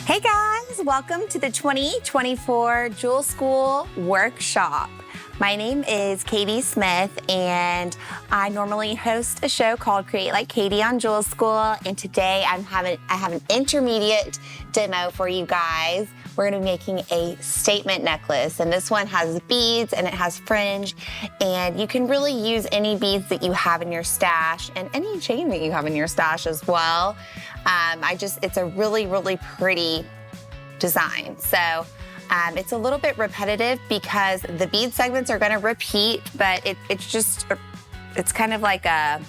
Hey guys, welcome to the 2024 Jewel School Workshop. My name is Katy Smith and I normally host a show called Create Like Katy on Jewel School, and today I have an intermediate demo for you guys. We're gonna be making a statement necklace, and this one has beads and it has fringe, and you can really use any beads that you have in your stash and any chain that you have in your stash as well. It's a really pretty design. So it's a little bit repetitive because the bead segments are gonna repeat, but it's kind of like a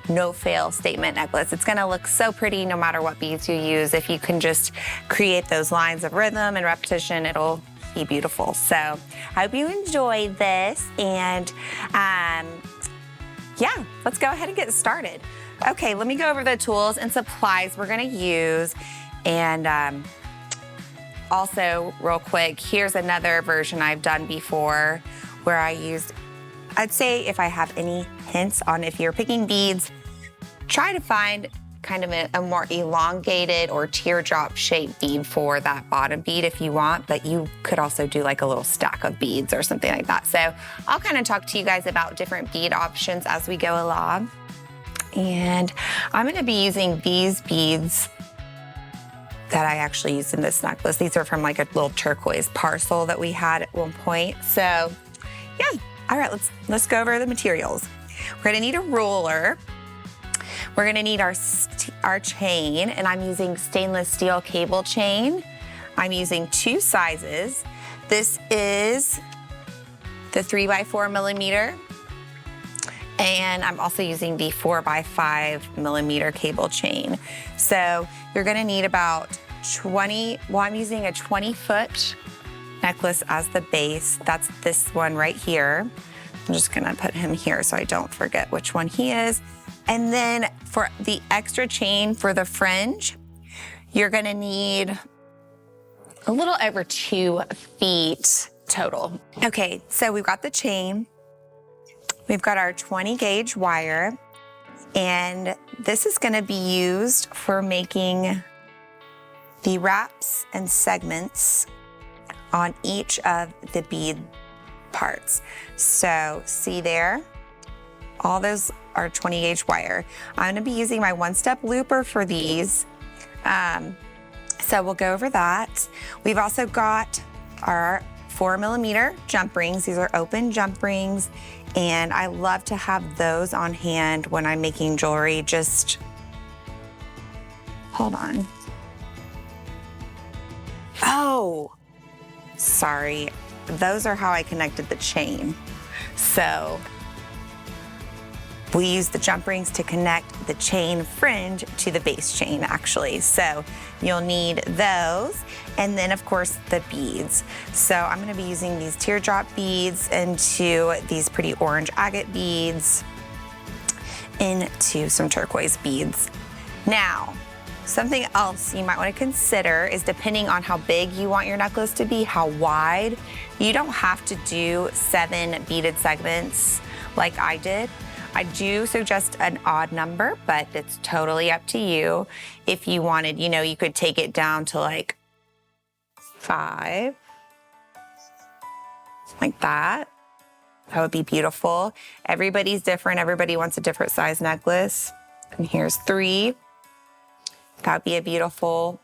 no-fail statement necklace. It's gonna look so pretty no matter what beads you use. If you can just create those lines of rhythm and repetition, it'll be beautiful. So I hope you enjoy this, and yeah, let's go ahead and get started. Okay, let me go over the tools and supplies we're gonna use. And also, real quick, here's another version I've done before where I'd say if I have any hints on if you're picking beads, try to find kind of a more elongated or teardrop shaped bead for that bottom bead if you want, but you could also do like a little stack of beads or something like that. So I'll kind of talk to you guys about different bead options as we go along. And I'm gonna be using these beads that I actually used in this necklace. These are from like a little turquoise parcel that we had at one point. So yeah, all right, let's go over the materials. We're gonna need a ruler. We're gonna need our chain, and I'm using stainless steel cable chain. I'm using 2 sizes. This is the 3x4 millimeter, and I'm also using the 4x5 millimeter cable chain. So you're gonna need about I'm using a 20-foot necklace as the base. That's this one right here. I'm just gonna put him here so I don't forget which one he is. And then for the extra chain for the fringe, you're gonna need a little over 2 feet total. Okay, so we've got the chain. We've got our 20 gauge wire, and this is gonna be used for making the wraps and segments on each of the bead parts. So see there, all those are 20 gauge wire. I'm gonna be using my 1-step looper for these. So we'll go over that. We've also got our 4 millimeter jump rings. These are open jump rings, and I love to have those on hand when I'm making jewelry. Just hold on. Oh, sorry. Those are how I connected the chain. So we use the jump rings to connect the chain fringe to the base chain, actually. So you'll need those. And then of course the beads. So I'm gonna be using these teardrop beads into these pretty orange agate beads into some turquoise beads. Now, something else you might want to consider is, depending on how big you want your necklace to be, how wide. You don't have to do 7 beaded segments like I did. I do suggest an odd number, but it's totally up to you. If you wanted, you could take it down to like 5, like that. That would be beautiful. Everybody's different. Everybody wants a different size necklace. And here's 3. That would be a beautiful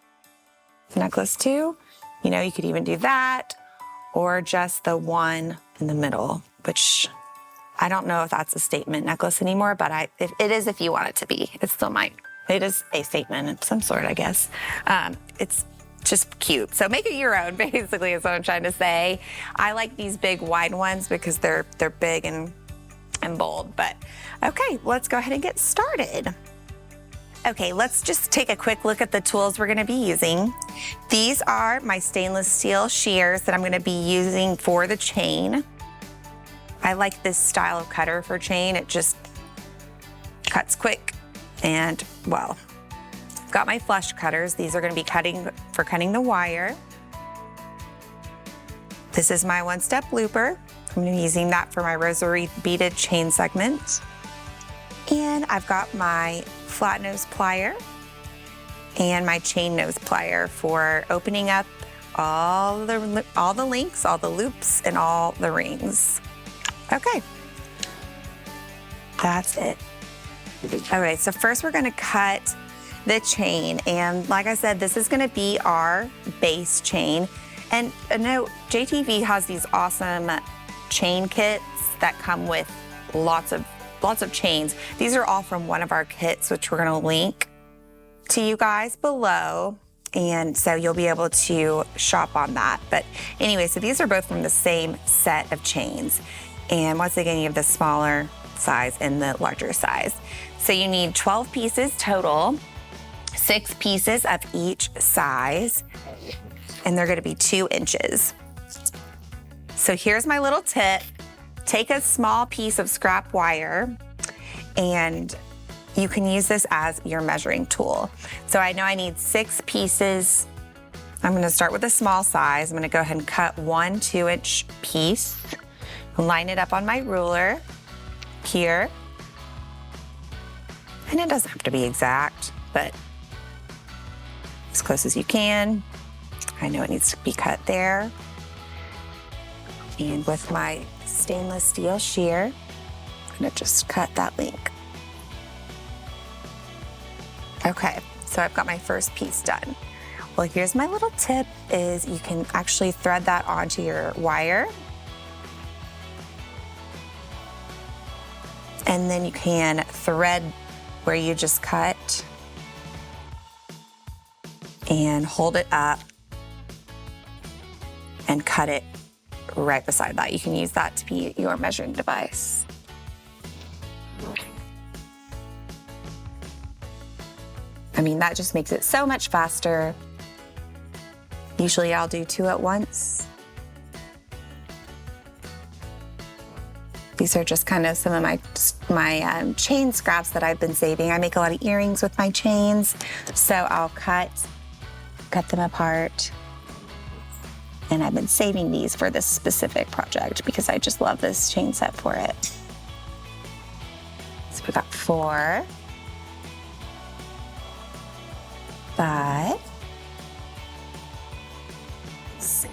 necklace too. You could even do that, or just the one in the middle, which I don't know if that's a statement necklace anymore, but it is if you want it to be. It is a statement of some sort, I guess. It's just cute. So make it your own, basically, is what I'm trying to say. I like these big wide ones because they're big and bold. But okay, let's go ahead and get started. Okay, let's just take a quick look at the tools we're gonna be using. These are my stainless steel shears that I'm gonna be using for the chain. I like this style of cutter for chain. It just cuts quick and well. I've got my flush cutters. These are gonna be cutting the wire. This is my 1-step looper. I'm gonna be using that for my rosary beaded chain segment. And I've got my flat nose plier. and my chain nose plier for opening up all the links, all the loops, and all the rings. Okay, that's it. All right, so first we're gonna cut the chain, and like I said, this is gonna be our base chain. And no, JTV has these awesome chain kits that come with lots of chains. These are all from one of our kits, which we're gonna link to you guys below. And so you'll be able to shop on that. But anyway, so these are both from the same set of chains. And once again, you have the smaller size and the larger size. So you need 12 pieces total, 6 pieces of each size, and they're gonna be 2 inches. So here's my little tip. Take a small piece of scrap wire, and you can use this as your measuring tool. So I know I need 6 pieces. I'm gonna start with a small size. I'm gonna go ahead and cut 1 2-inch piece, line it up on my ruler here. And it doesn't have to be exact, but as close as you can. I know it needs to be cut there. And with my stainless steel shear, I'm gonna just cut that link. Okay, so I've got my first piece done. Well, here's my little tip is you can actually thread that onto your wire. And then you can thread where you just cut and hold it up and cut it right beside that. You can use that to be your measuring device. I mean, that just makes it so much faster. Usually I'll do 2 at once. These are just kind of some of my chain scraps that I've been saving. I make a lot of earrings with my chains, so I'll cut them apart. And I've been saving these for this specific project because I just love this chain set for it. So we got 4, 5, 6.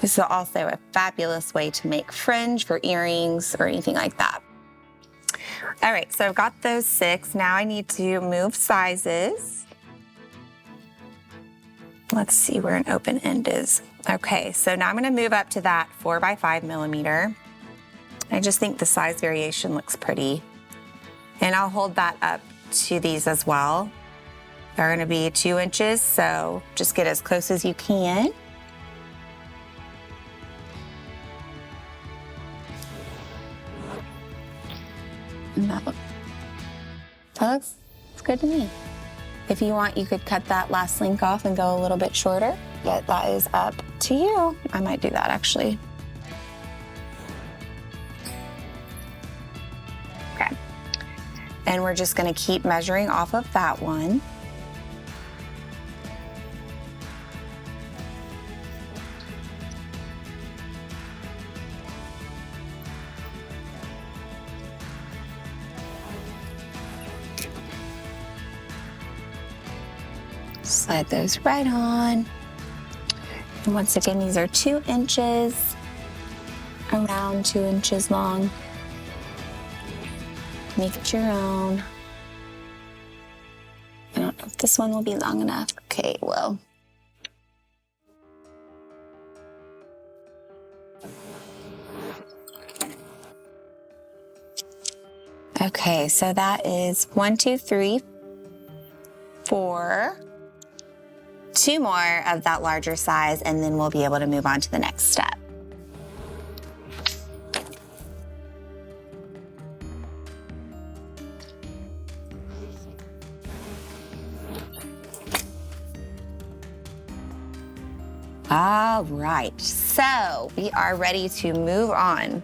This is also a fabulous way to make fringe for earrings or anything like that. All right, so I've got those 6. Now I need to move sizes. Let's see where an open end is. Okay, so now I'm gonna move up to that 4 by 5 millimeter. I just think the size variation looks pretty. And I'll hold that up to these as well. They're gonna be 2 inches, so just get as close as you can. And that looks good to me. If you want, you could cut that last link off and go a little bit shorter, but that is up to you. I might do that actually. Okay. And we're just gonna keep measuring off of that one. Slide those right on. And once again, these are 2 inches, around 2 inches long. Make it your own. I don't know if this one will be long enough. Okay, well. Okay, so that is 1, 2, 3, 4. 2 more of that larger size, and then we'll be able to move on to the next step. All right, so we are ready to move on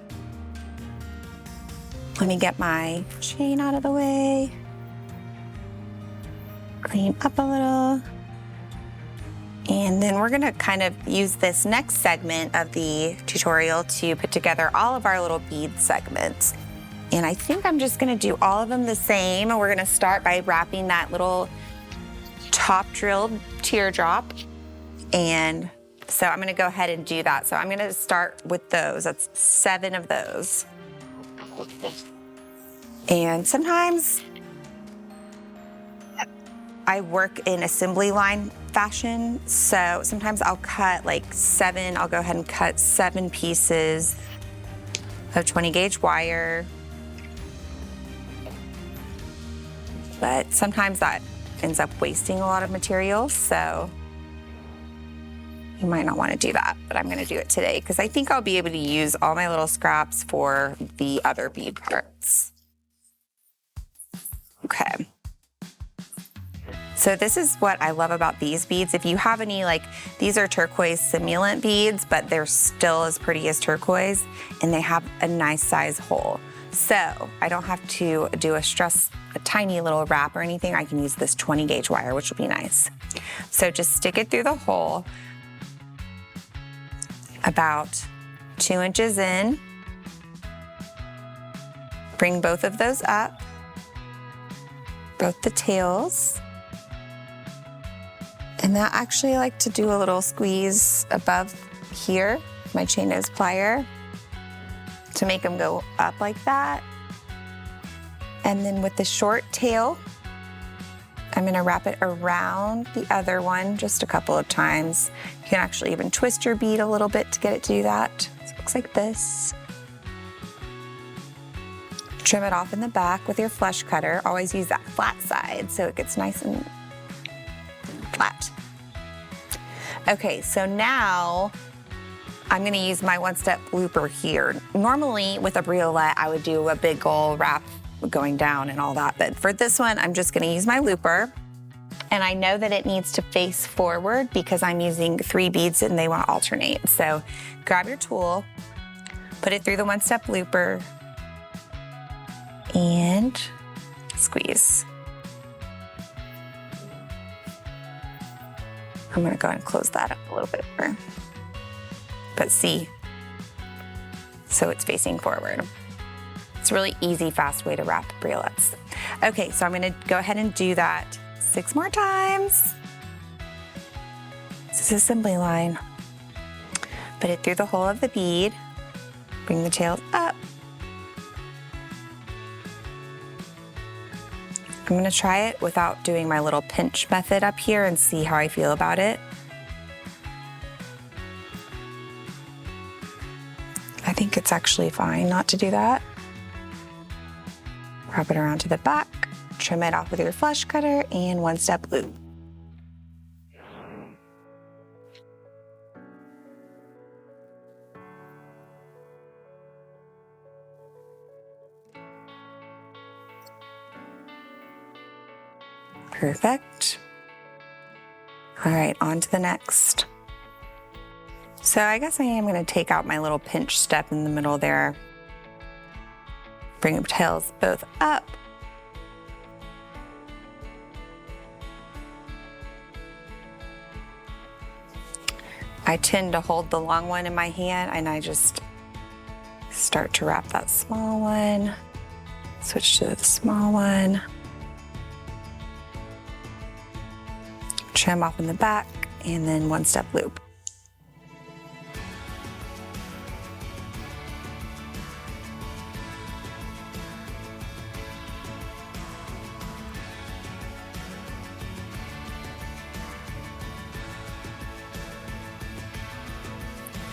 Let me get my chain out of the way. Clean up a little. And then we're gonna kind of use this next segment of the tutorial to put together all of our little bead segments. And I think I'm just gonna do all of them the same. And we're gonna start by wrapping that little top drilled teardrop. And so I'm gonna go ahead and do that. So I'm gonna start with those. That's 7 of those. And sometimes I work in assembly line fashion. So sometimes I'll cut like 7, I'll go ahead and cut 7 pieces of 20 gauge wire. But sometimes that ends up wasting a lot of material. So you might not want to do that, but I'm going to do it today because I think I'll be able to use all my little scraps for the other bead parts. Okay. So this is what I love about these beads. If you have any, like, these are turquoise simulant beads, but they're still as pretty as turquoise, and they have a nice size hole. So I don't have to do a tiny little wrap or anything. I can use this 20 gauge wire, which will be nice. So just stick it through the hole about 2 inches in. Bring both of those up, both the tails. And that actually I like to do a little squeeze above here, my chain nose plier, to make them go up like that. And then with the short tail, I'm gonna wrap it around the other one just a couple of times. You can actually even twist your bead a little bit to get it to do that. So it looks like this. Trim it off in the back with your flush cutter. Always use that flat side so it gets nice and flat. Okay, so now I'm gonna use my one-step looper here. Normally with a briolette, I would do a big old wrap going down and all that, but for this one, I'm just gonna use my looper. And I know that it needs to face forward because I'm using 3 beads and they wanna alternate. So grab your tool, put it through the one-step looper, and squeeze. I'm gonna go ahead and close that up a little bit more. But see, so it's facing forward. It's a really easy, fast way to wrap briolettes. Okay, so I'm gonna go ahead and do that 6 more times. This is assembly line. Put it through the hole of the bead, bring the tails up. I'm gonna try it without doing my little pinch method up here and see how I feel about it. I think it's actually fine not to do that. Wrap it around to the back, trim it off with your flush cutter, and one-step loop. Perfect. All right, on to the next. So I guess I am gonna take out my little pinch step in the middle there. Bring the tails both up. I tend to hold the long one in my hand and I just start to wrap that small one. Switch to the small one. Trim off in the back, and then one-step loop.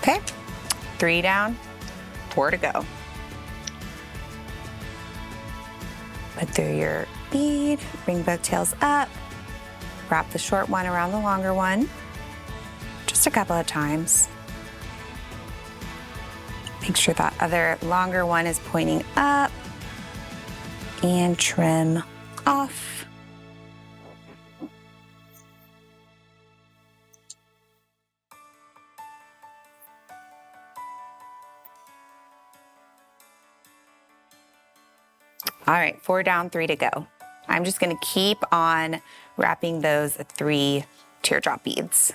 Okay, 3 down, 4 to go. Put through your bead, bring both tails up. Wrap the short one around the longer one, just a couple of times. Make sure that other longer one is pointing up, and trim off. All right, 4 down, 3 to go. I'm just gonna keep on wrapping those 3 teardrop beads.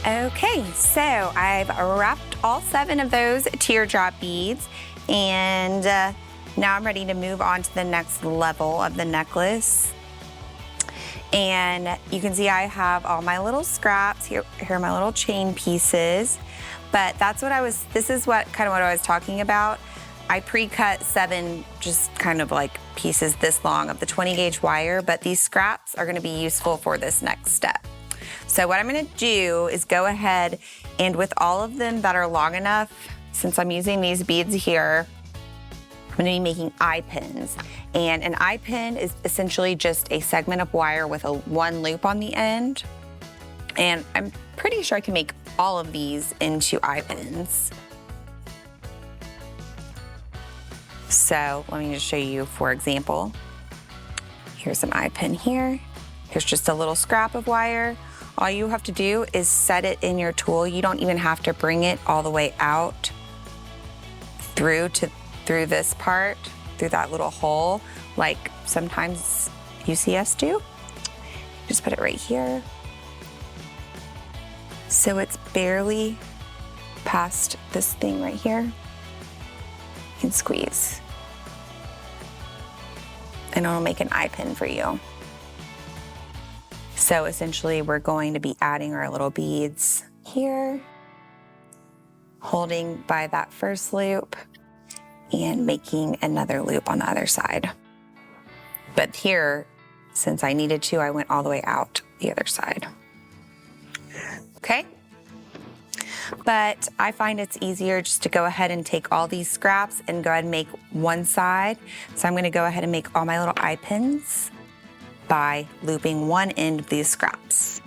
Okay, so I've wrapped all 7 of those teardrop beads, and now I'm ready to move on to the next level of the necklace. And you can see I have all my little scraps. Here are my little chain pieces. But that's what this is what I was talking about. I pre-cut 7 just kind of like pieces this long of the 20 gauge wire, but these scraps are gonna be useful for this next step. So what I'm gonna do is go ahead and with all of them that are long enough, since I'm using these beads here, I'm gonna be making eye pins. And an eye pin is essentially just a segment of wire with one loop on the end. And I'm pretty sure I can make all of these into eye pins. So let me just show you, for example. Here's an eye pin here. Here's just a little scrap of wire. All you have to do is set it in your tool. You don't even have to bring it all the way out through this part, through that little hole, like sometimes UCS do. Just put it right here. So it's barely past this thing right here. You can squeeze. And it'll make an eye pin for you. So essentially we're going to be adding our little beads here, holding by that first loop and making another loop on the other side. But here, since I needed to, I went all the way out the other side. Okay? But I find it's easier just to go ahead and take all these scraps and go ahead and make one side. So I'm gonna go ahead and make all my little eye pins by looping one end of these scraps.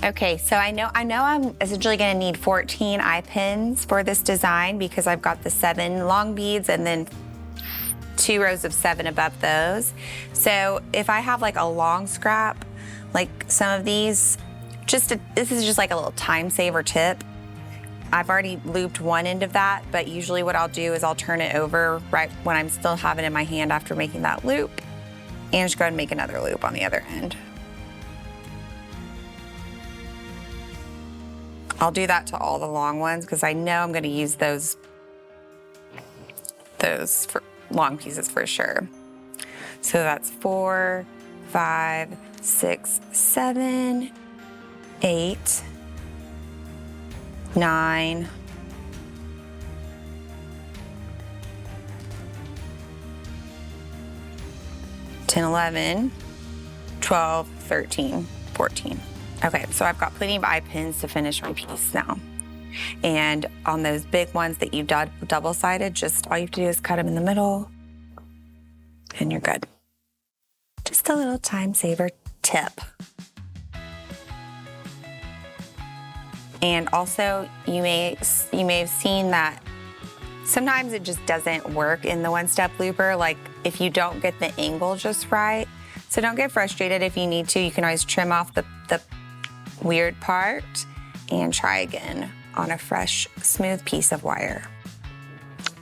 Okay, so I know I'm essentially gonna need 14 eye pins for this design because I've got the 7 long beads and then 2 rows of 7 above those. So if I have like a long scrap, like some of these, this is just like a little time saver tip. I've already looped one end of that, but usually what I'll do is I'll turn it over right when I'm still having it in my hand after making that loop, and just go ahead and make another loop on the other end. I'll do that to all the long ones because I know I'm gonna use those for long pieces for sure. So that's 4, 5, 6, 7, 8, 9, 10, 11, 12, 13, 14. Okay, so I've got plenty of eye pins to finish my piece now. And on those big ones that you've done double-sided, just all you have to do is cut them in the middle and you're good. Just a little time saver tip. And also you may have seen that sometimes it just doesn't work in the one-step looper, like if you don't get the angle just right. So don't get frustrated if you need to. You can always trim off the weird part and try again on a fresh, smooth piece of wire.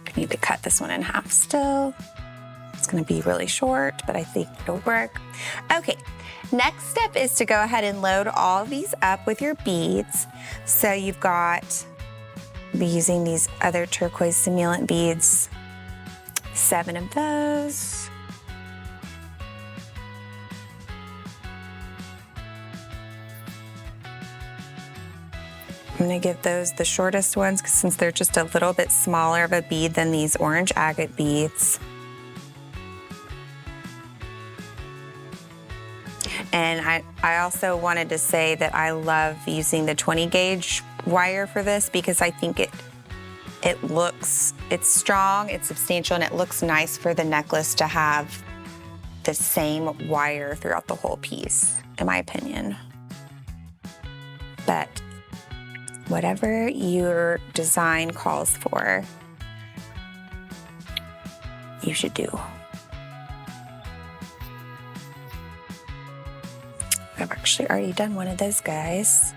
I need to cut this one in half still. It's gonna be really short, but I think it'll work. Okay, next step is to go ahead and load all of these up with your beads. So you've got, I'll be using these other turquoise simulant beads, 7 of those. I'm gonna give those the shortest ones since they're just a little bit smaller of a bead than these orange agate beads. And I also wanted to say that I love using the 20 gauge wire for this because I think it's strong, it's substantial, and it looks nice for the necklace to have the same wire throughout the whole piece, in my opinion. But whatever your design calls for, you should do. I've actually already done one of those guys.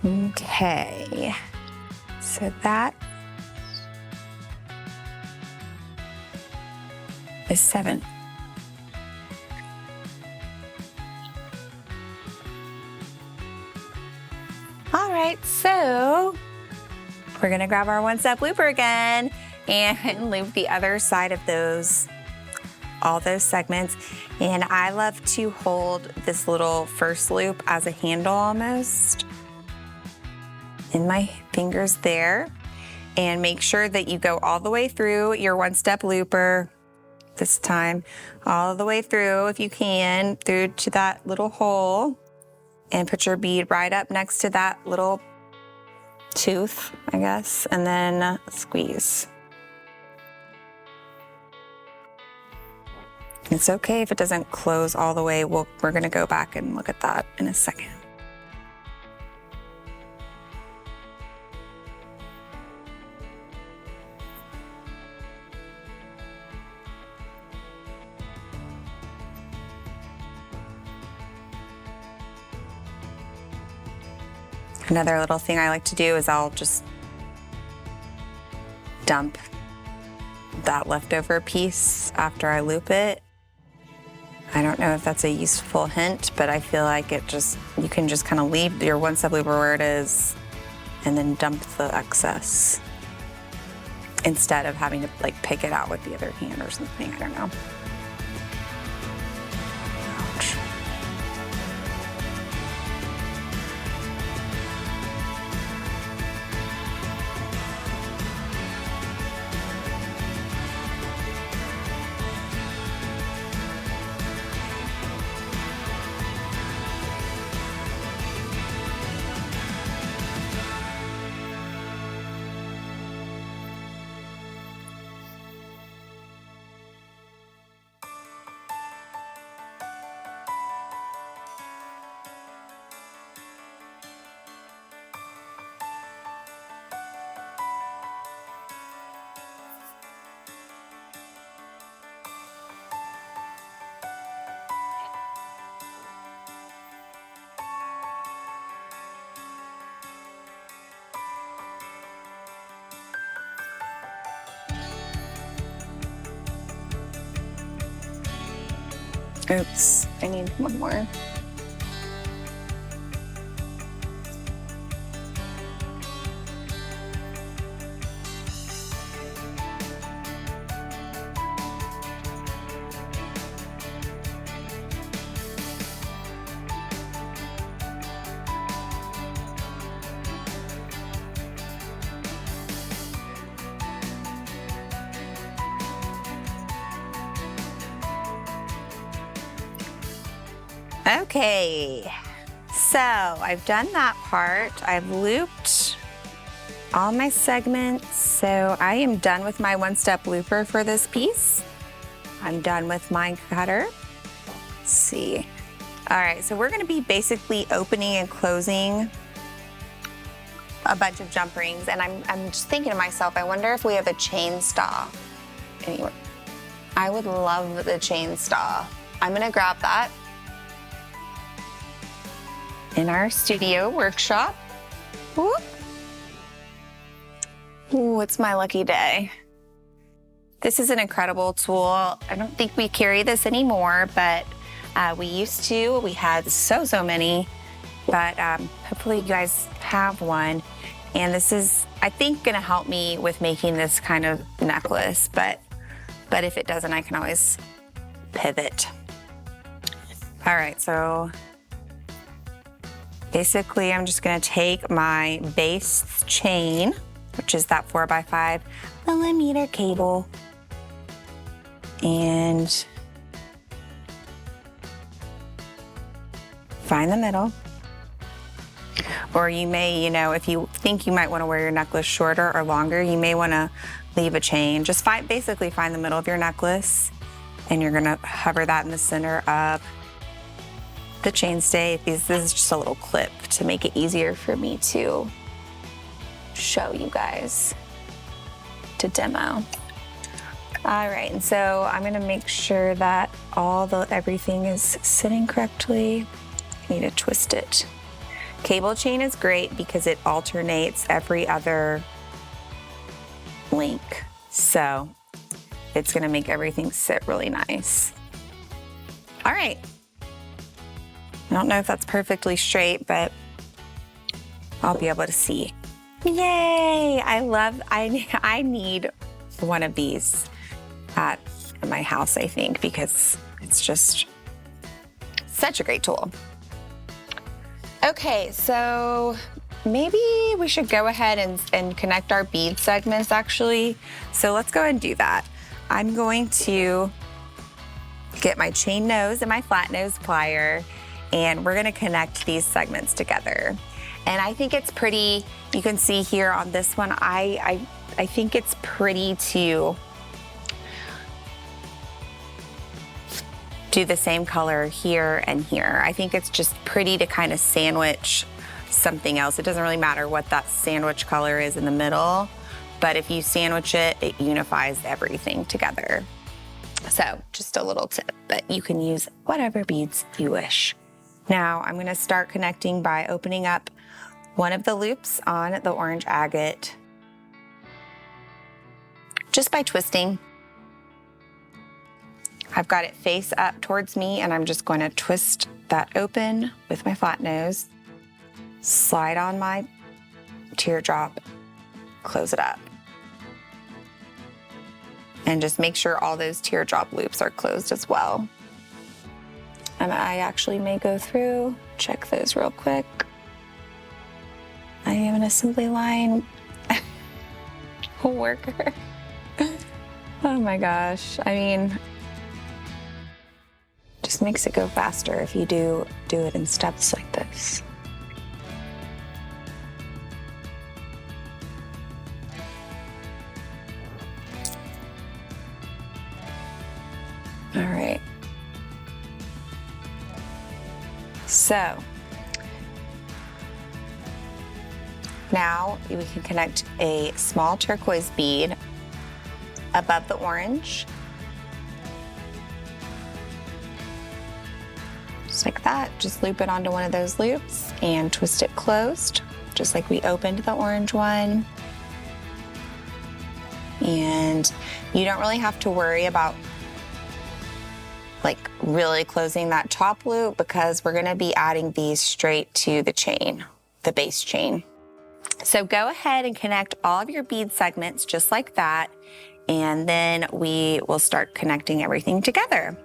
Okay, so that is 7. All right, so we're gonna grab our one-step looper again and loop the other side of all those segments. And I love to hold this little first loop as a handle almost in my fingers there. And make sure that you go all the way through your one-step looper this time, all the way through if you can, through to that little hole, and put your bead right up next to that little tooth, I guess, and then squeeze. It's okay if it doesn't close all the way. We're gonna go back and look at that in a second. Another little thing I like to do is I'll just dump that leftover piece after I loop it. I don't know if that's a useful hint, but I feel like you can just kind of leave your one-step looper where it is and then dump the excess instead of having to like pick it out with the other hand or something, I don't know. Ouch. Oops, I need one more. Okay, so I've done that part. I've looped all my segments. So I am done with my one-step looper for this piece. I'm done with my cutter. Let's see. All right, so we're gonna be basically opening and closing a bunch of jump rings, and I'm just thinking to myself, I wonder if we have a chain stop anywhere. I would love the chain stop. I'm gonna grab that in our studio workshop. Whoop. Ooh, it's my lucky day. This is an incredible tool. I don't think we carry this anymore, but we used to. We had so many, but hopefully you guys have one. And this is, I think, gonna help me with making this kind of necklace, but if it doesn't, I can always pivot. All right, so basically, I'm just gonna take my base chain, which is that 4x5mm cable, and find the middle. Or you may, if you think you might wanna wear your necklace shorter or longer, you may wanna leave a chain. Just basically find the middle of your necklace, and you're gonna hover that in the center of the chainstay. This is just a little clip to make it easier for me to show you guys, to demo. All right, and so I'm gonna make sure that everything is sitting correctly. I need to twist it. Cable chain is great because it alternates every other link. So it's gonna make everything sit really nice. All right. I don't know if that's perfectly straight, but I'll be able to see. Yay! I need one of these at my house, I think, because it's just such a great tool. Okay, so maybe we should go ahead and connect our bead segments, actually. So let's go ahead and do that. I'm going to get my chain nose and my flat nose plier, and we're gonna connect these segments together. And I think it's pretty, you can see here on this one, I think it's pretty to do the same color here and here. I think it's just pretty to kind of sandwich something else. It doesn't really matter what that sandwich color is in the middle, but if you sandwich it, it unifies everything together. So just a little tip, but you can use whatever beads you wish. Now I'm gonna start connecting by opening up one of the loops on the orange agate, just by twisting. I've got it face up towards me, and I'm just going to twist that open with my flat nose, slide on my teardrop, close it up. And just make sure all those teardrop loops are closed as well. And I actually may go through, check those real quick. I am an assembly line worker. Oh my gosh. I mean, just makes it go faster if you do it in steps like this. All right. So now we can connect a small turquoise bead above the orange. Just like that. Just loop it onto one of those loops and twist it closed, just like we opened the orange one. And you don't really have to worry about like really closing that top loop because we're gonna be adding these straight to the chain, the base chain. So go ahead and connect all of your bead segments just like that, and then we will start connecting everything together.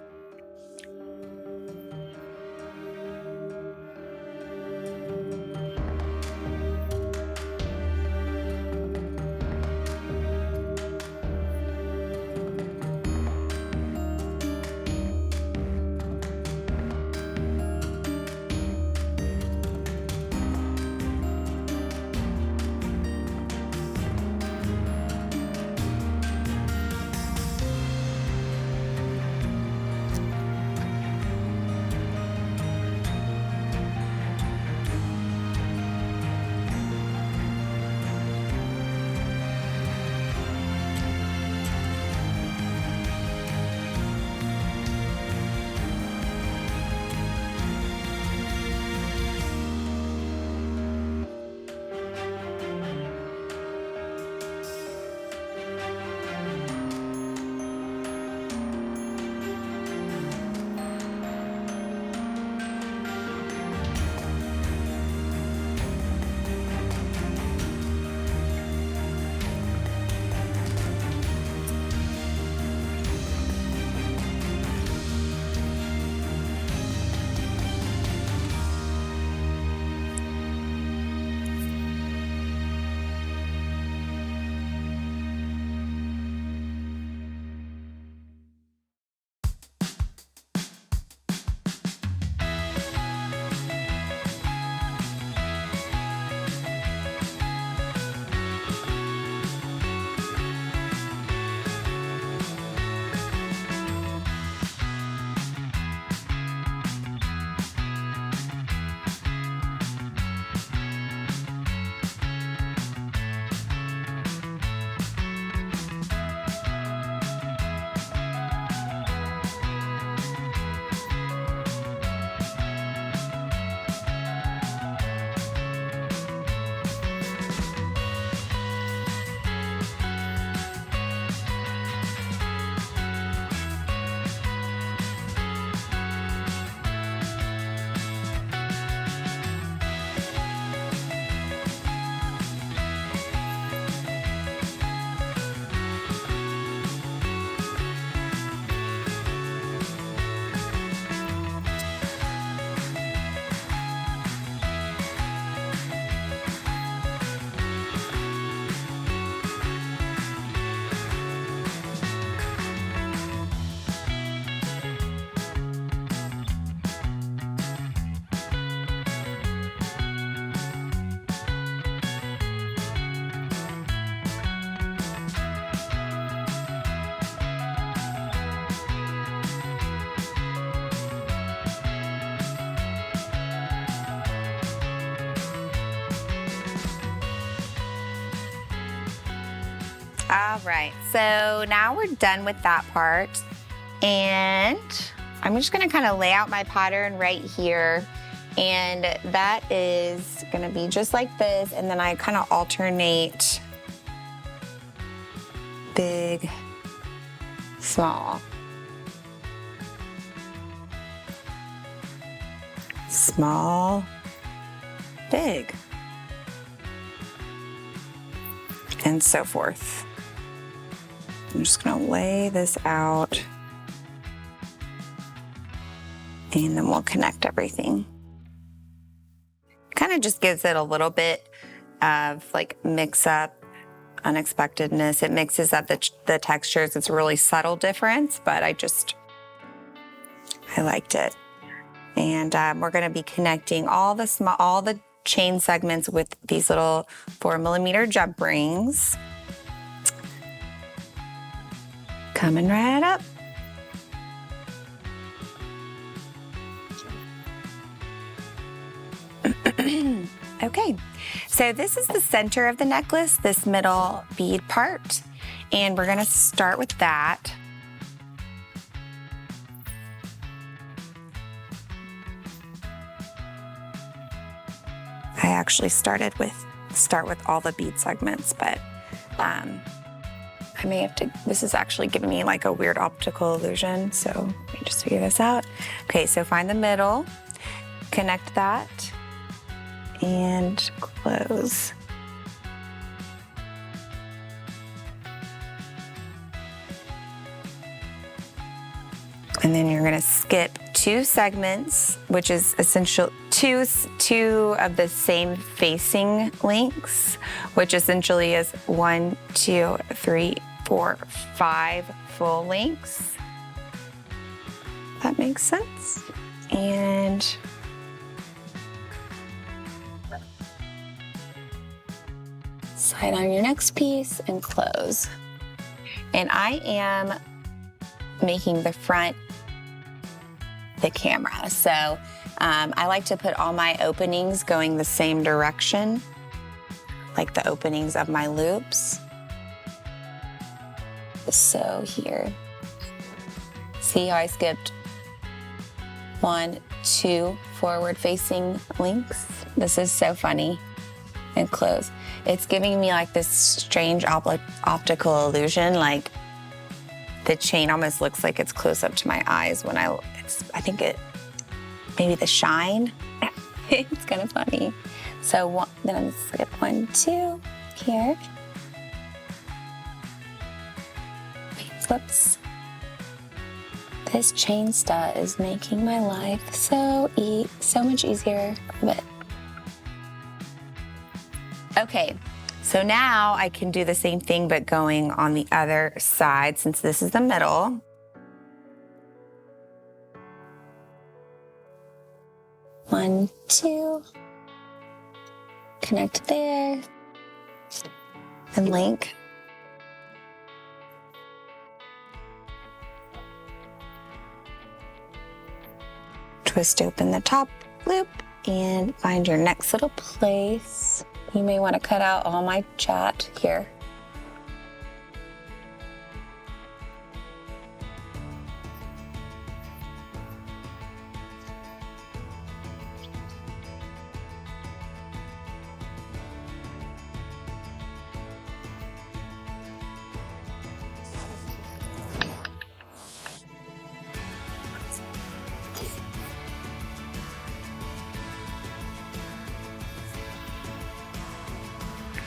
All right, so now we're done with that part. And I'm just gonna kind of lay out my pattern right here. And that is gonna be just like this. And then I kind of alternate big, small. Small, big. And so forth. I'm just gonna lay this out and then we'll connect everything. Kind of just gives it a little bit of like mix up, unexpectedness. It mixes up the textures. It's a really subtle difference, but I liked it. And we're gonna be connecting all the chain segments with these little 4mm jump rings. Coming right up. Okay, so this is the center of the necklace, this middle bead part, and we're gonna start with that. I actually start with all the bead segments, but I I may have to, this is actually giving me like a weird optical illusion, so let me just figure this out. Okay, so find the middle, connect that, and close. And then you're gonna skip 2 segments, which is essential, two of the same facing links, which essentially is 1, 2, 3, 4, 5 full links. That makes sense. And slide on your next piece and close. And I am making the front the camera. So I like to put all my openings going the same direction, like the openings of my loops. So here, see how I skipped 1, 2 forward facing links? This is so funny. And close. It's giving me like this strange optical illusion, like the chain almost looks like it's close up to my eyes when I think it, maybe the shine. It's kind of funny. So then I'm just skip 1, 2 here. Whoops. This chain stud is making my life so much easier. But okay, so now I can do the same thing but going on the other side since this is the middle. One, 2, connect there, and link. Twist open the top loop and find your next little place. You may want to cut out all my chat here.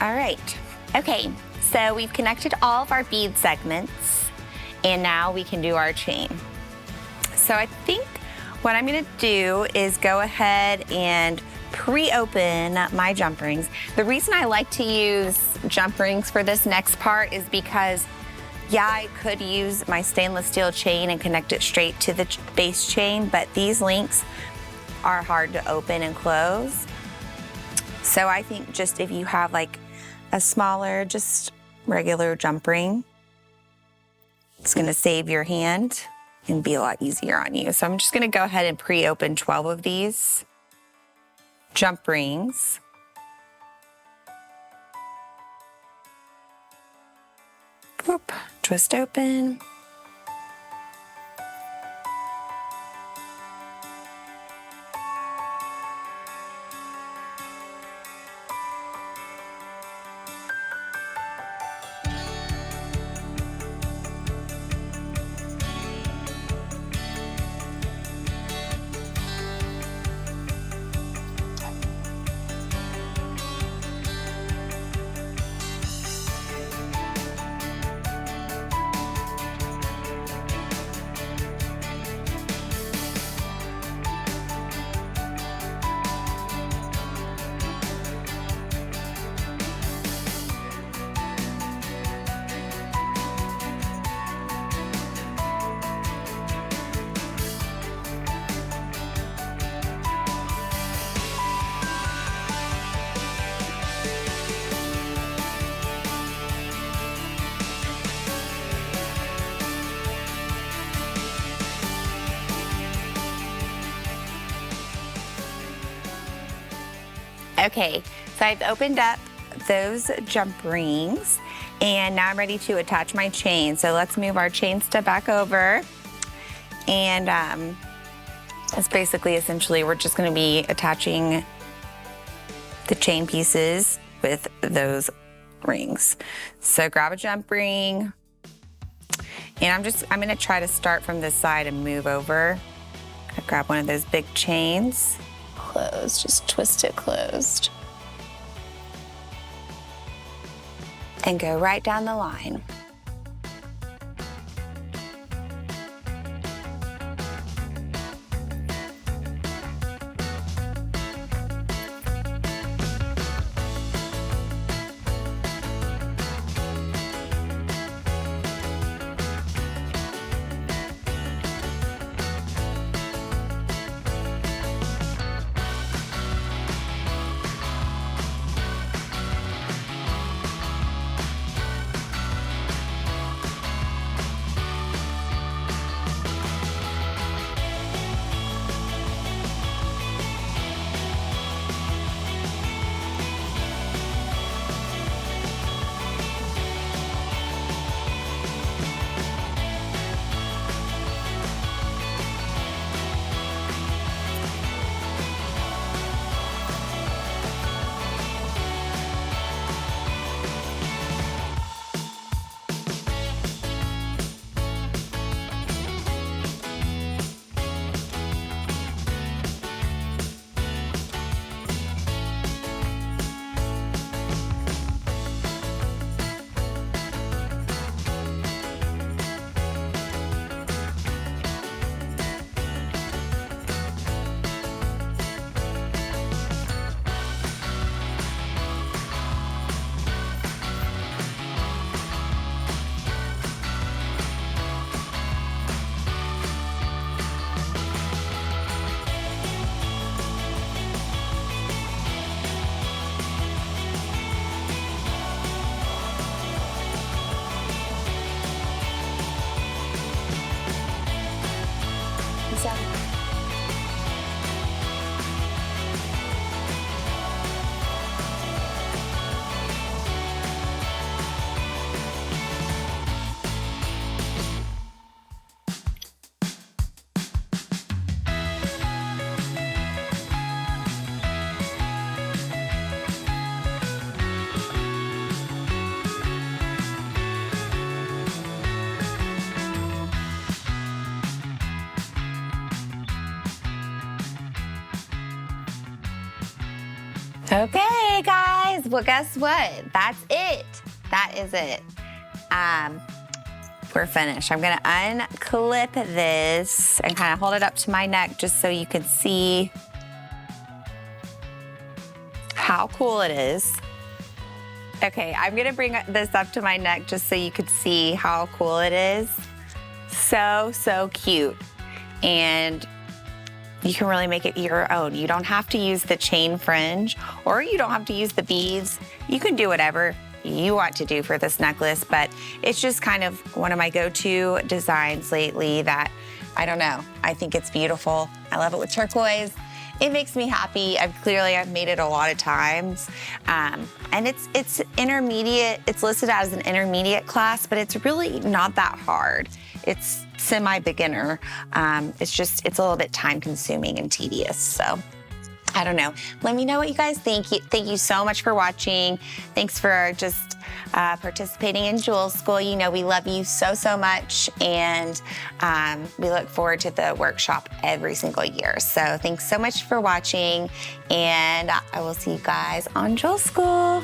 All right, okay, so we've connected all of our bead segments and now we can do our chain. So I think what I'm gonna do is go ahead and pre-open my jump rings. The reason I like to use jump rings for this next part is because, yeah, I could use my stainless steel chain and connect it straight to the base chain, but these links are hard to open and close. So I think just if you have like a smaller, just regular jump ring, it's gonna save your hand and be a lot easier on you. So I'm just gonna go ahead and pre-open 12 of these jump rings. Whoop, twist open. Okay, so I've opened up those jump rings and now I'm ready to attach my chain. So let's move our chain step back over. And it's basically, essentially, we're just gonna be attaching the chain pieces with those rings. So grab a jump ring, And I'm gonna try to start from this side and move over. I grab one of those big chains. Closed, just twist it closed. And go right down the line. Okay, guys, well, guess what? That's it. That is it. We're finished. I'm gonna unclip this and kind of hold it up to my neck just so you can see how cool it is. Okay, I'm gonna bring this up to my neck just so you could see how cool it is. So, so cute. And you can really make it your own. You don't have to use the chain fringe, or you don't have to use the beads. You can do whatever you want to do for this necklace, but it's just kind of one of my go-to designs lately that, I don't know, I think it's beautiful. I love it with turquoise. It makes me happy. I've made it a lot of times. And it's intermediate. It's listed as an intermediate class, but it's really not that hard. It's semi-beginner. It's a little bit time consuming and tedious. So I don't know. Let me know what you guys think. Thank you so much for watching. Thanks for just participating in Jewel School. You know we love you so, so much. And we look forward to the workshop every single year. So thanks so much for watching. And I will see you guys on Jewel School.